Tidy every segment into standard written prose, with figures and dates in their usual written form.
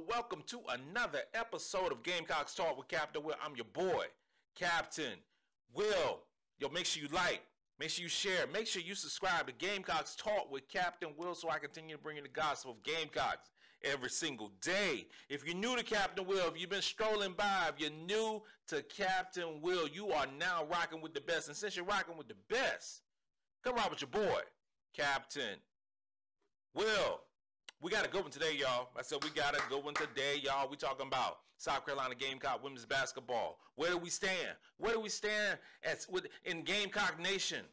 welcome to another episode of Gamecocks Talk with Captain Will. I'm your boy, Captain Will. Yo, make sure you like, make sure you share, make sure you subscribe to Gamecocks Talk with Captain Will so I continue to bring you the gospel of Gamecocks every single day. If you're new to Captain Will, if you've been strolling by, if you're new to Captain Will, you are now rocking with the best. And since you're rocking with the best, come rock with your boy, Captain Will. We got a good one today, y'all. I said we got a good one today, y'all. We talking about South Carolina Gamecock women's basketball. Where do we stand? Where do we stand in Gamecock Nation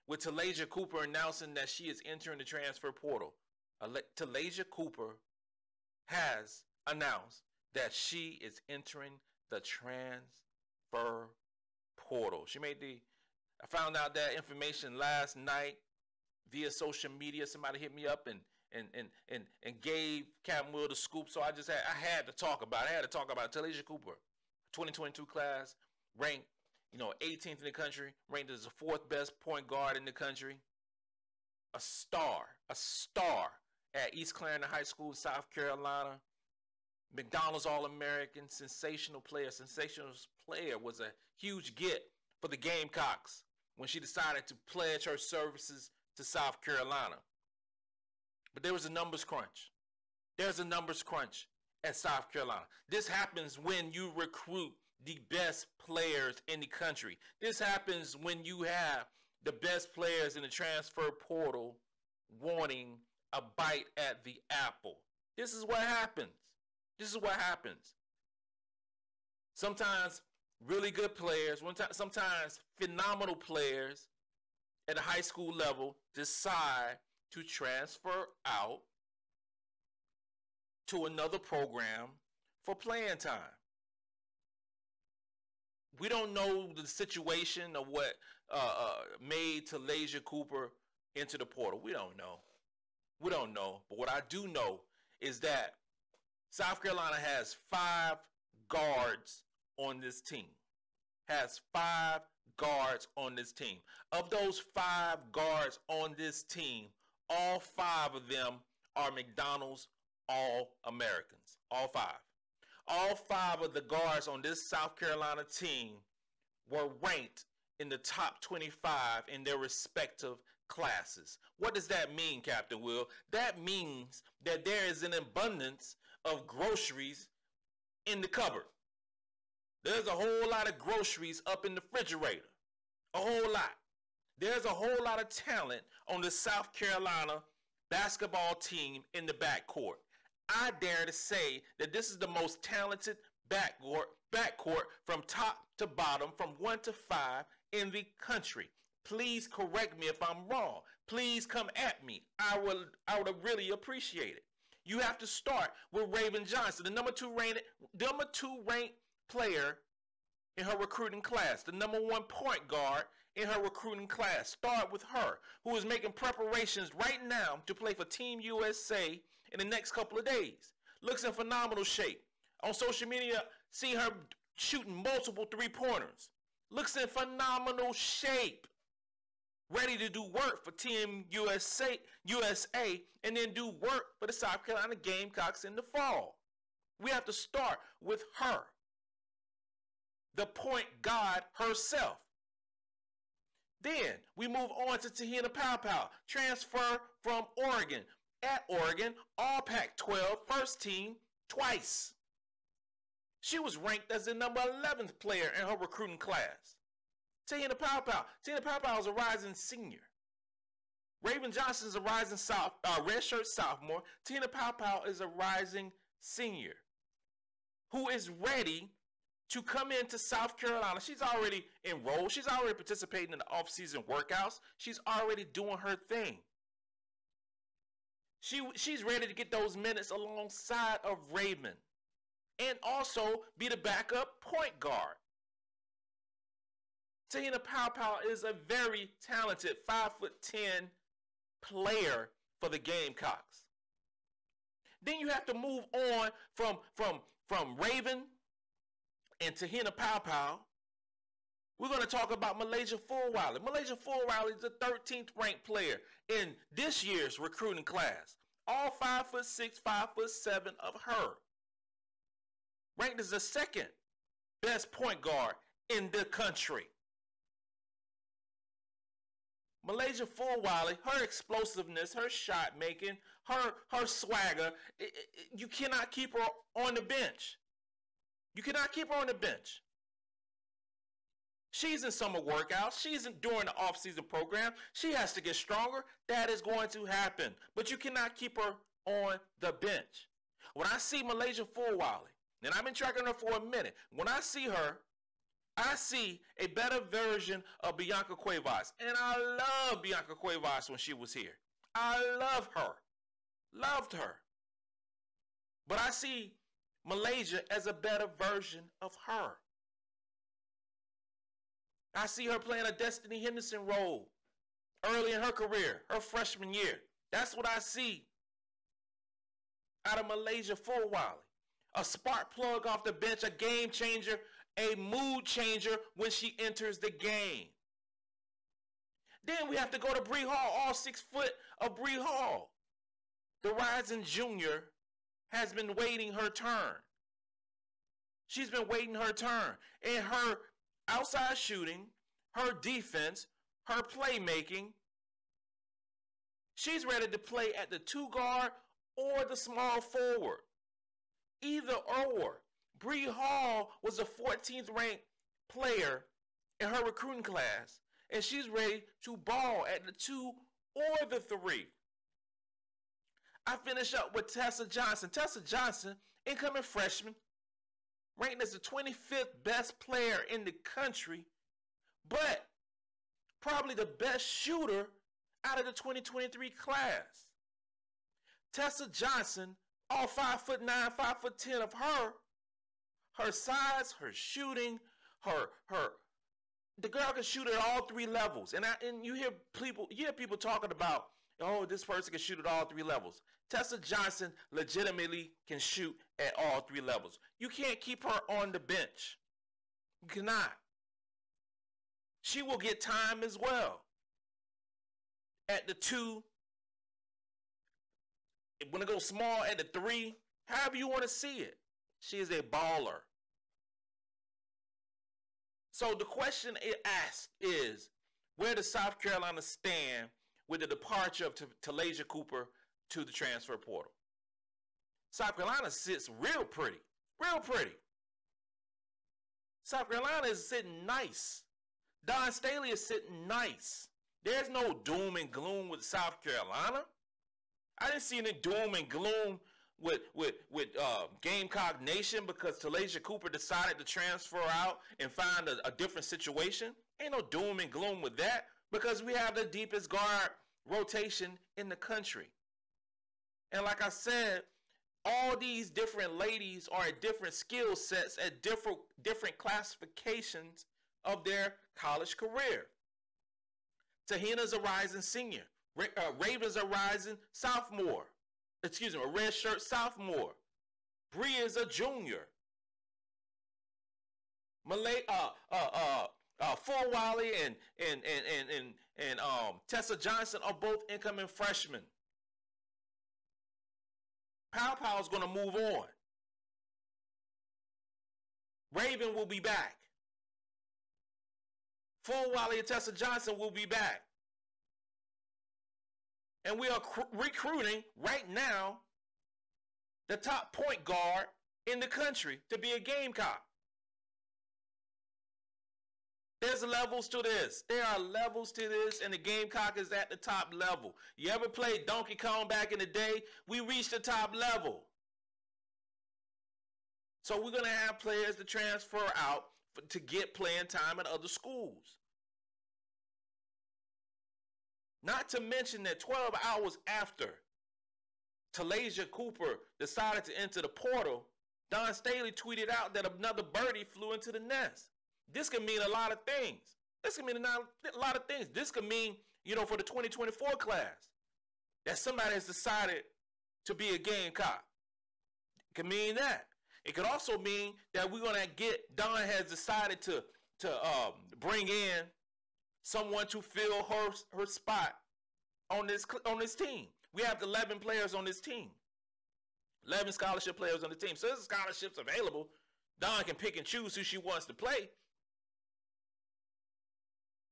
with Talasia Cooper announcing that she is entering the transfer portal? Talasia Cooper has announced that she is entering the transfer portal. I found out that information last night via social media. Somebody hit me up and gave Captain Will the scoop, so I had to talk about it. I had to talk about Talasia Cooper, 2022 class, ranked 18th in the country, ranked as the 4th best point guard in the country, a star at East Clarendon High School, South Carolina, McDonald's All-American, sensational player. Sensational player was a huge get for the Gamecocks when she decided to pledge her services to South Carolina. But there was a numbers crunch. There's a numbers crunch at South Carolina. This happens when you recruit the best players in the country. This happens when you have the best players in the transfer portal wanting a bite at the apple. This is what happens. This is what happens. Sometimes really good players, sometimes phenomenal players at a high school level decide to transfer out to another program for playing time. We don't know the situation of what made Talasia Cooper enter the portal. We don't know. We don't know. But what I do know is that South Carolina has 5 guards on this team. Has 5 guards on this team. Of those 5 guards on this team, all 5 of them are McDonald's All-Americans. All 5. All 5 of the guards on this South Carolina team were ranked in the top 25 in their respective classes. What does that mean, Captain Will? That means that there is an abundance of groceries in the cupboard. There's a whole lot of groceries up in the refrigerator. A whole lot. There's a whole lot of talent on the South Carolina basketball team in the backcourt. I dare to say that this is the most talented backcourt from top to bottom, from 1 to 5 in the country. Please correct me if I'm wrong. Please come at me. I would really appreciate it. You have to start with Raven Johnson, the number 2 ranked player in her recruiting class, the number 1 point guard in her recruiting class. Start with her, who is making preparations right now to play for Team USA in the next couple of days. Looks in phenomenal shape. On social media, see her shooting multiple 3-pointers. Looks in phenomenal shape. Ready to do work for Team USA, and then do work for the South Carolina Gamecocks in the fall. We have to start with her, the point guard herself. Then we move on to Te-Hina Paopao, transfer from Oregon. At Oregon, all Pac-12 first team twice. She was ranked as the number 11th player in her recruiting class. Te-Hina Paopao. Te-Hina Paopao is a rising senior. Raven Johnson is a rising redshirt sophomore. Te-Hina Paopao is a rising senior who is ready to come into South Carolina. She's already enrolled. She's already participating in the off-season workouts. She's already doing her thing. She's ready to get those minutes alongside of Raven and also be the backup point guard. Te-Hina Paopao is a very talented 5'10" player for the Gamecocks. Then you have to move on from Raven and Te-Hina Paopao. We're going to talk about Malaysia Fulwiley. Malaysia Fulwiley is the 13th ranked player in this year's recruiting class. All 5'6", 5'7" of her. ranked as the second best point guard in the country. Malaysia Fulwiley, her explosiveness, her shot making, her swagger, you cannot keep her on the bench. You cannot keep her on the bench. She's in summer workouts. She's during the off-season program. She has to get stronger. That is going to happen. But you cannot keep her on the bench. When I see Malaysia Fulwiley, and I've been tracking her for a minute, when I see her, I see a better version of Bianca Cuevas. And I love Bianca Cuevas when she was here. I love her. Loved her. But I see Malaysia as a better version of her. I see her playing a Destiny Henderson role early in her career, her freshman year. That's what I see out of Malaysia Fulwiley. A spark plug off the bench, a game changer, a mood changer when she enters the game. Then we have to go to Bree Hall, all 6 foot of Bree Hall. The rising junior has been waiting her turn. She's been waiting her turn. And her outside shooting, her defense, her playmaking, she's ready to play at the 2 guard or the small forward. Either or. Bree Hall was the 14th ranked player in her recruiting class, and she's ready to ball at the 2 or the 3. I finish up with Tessa Johnson. Tessa Johnson, incoming freshman, ranked as the 25th best player in the country, but probably the best shooter out of the 2023 class. Tessa Johnson, all 5'9", 5'10" of her size, her shooting, the girl can shoot at all 3 levels. And you hear people talking about, oh, this person can shoot at all 3 levels. Tessa Johnson legitimately can shoot at all 3 levels. You can't keep her on the bench. You cannot. She will get time as well. At the 2, when it goes small at the 3, however you want to see it. She is a baller. So the question it asks is, where does South Carolina stand with the departure of Talaysia Cooper to the transfer portal? South Carolina sits real pretty. Real pretty. South Carolina is sitting nice. Dawn Staley is sitting nice. There's no doom and gloom with South Carolina. I didn't see any doom and gloom with Gamecock Nation because Talaysia Cooper decided to transfer out and find a different situation. Ain't no doom and gloom with that because we have the deepest guard rotation in the country. And like I said, all these different ladies are at different skill sets at different classifications of their college career. Tahina's a rising senior. Raven's a rising sophomore. Excuse me, a redshirt sophomore. Bree is a junior. Fulwiley and Tessa Johnson are both incoming freshmen. Pow is going to move on. Raven will be back. Fulwiley and Tessa Johnson will be back. And we are recruiting right now the top point guard in the country to be a Gamecock. There's levels to this. There are levels to this, and the Gamecock is at the top level. You ever played Donkey Kong back in the day? We reached the top level. So we're going to have players to transfer out to get playing time at other schools. Not to mention that 12 hours after Talaysia Cooper decided to enter the portal, Dawn Staley tweeted out that another birdie flew into the nest. This could mean a lot of things. This could mean a lot of things. This could mean, for the 2024 class, that somebody has decided to be a Gamecock. It could mean that. It could also mean that we're going to get, Dawn has decided to bring in someone to fill her spot on this team. We have 11 players on this team. 11 scholarship players on the team. So there's scholarships available Dawn can pick and choose who she wants to play.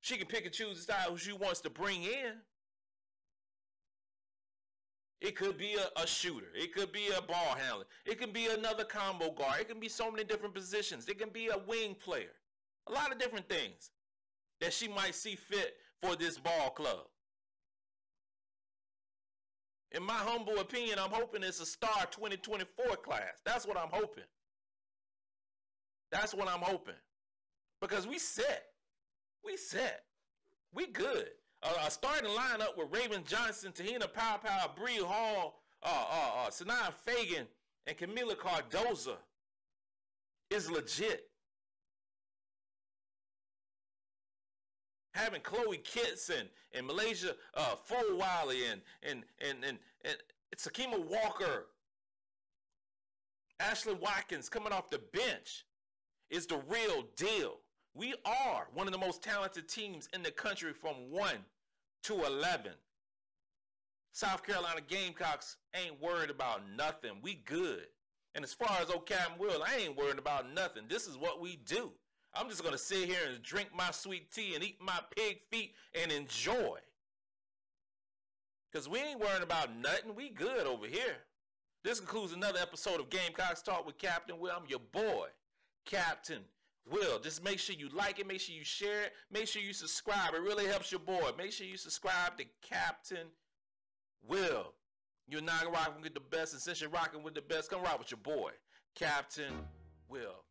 She can pick and choose the style who she wants to bring in. It could be a shooter. It could be a ball handler. It can be another combo guard. It can be so many different positions. It can be a wing player. A lot of different things that she might see fit for this ball club. In my humble opinion, I'm hoping it's a star 2024 class. That's what I'm hoping. That's what I'm hoping. Because we set. We set. We good. A starting lineup with Raven Johnson, Tahina Pow, Bree Hall, Sanaa Fagan, and Camila Cardoza is legit. Having Chloe Kitson and Malaysia Fulwiley and Sakima Walker, Ashley Watkins coming off the bench is the real deal. We are one of the most talented teams in the country from 1 to 11. South Carolina Gamecocks ain't worried about nothing. We good. And as far as Captain Will, I ain't worried about nothing. This is what we do. I'm just going to sit here and drink my sweet tea and eat my pig feet and enjoy. Because we ain't worried about nothing. We good over here. This concludes another episode of Gamecocks Talk with Captain Will. I'm your boy, Captain Will. Just make sure you like it. Make sure you share it. Make sure you subscribe. It really helps your boy. Make sure you subscribe to Captain Will. You're not rocking with the best. And since you're rocking with the best, come rock with your boy, Captain Will.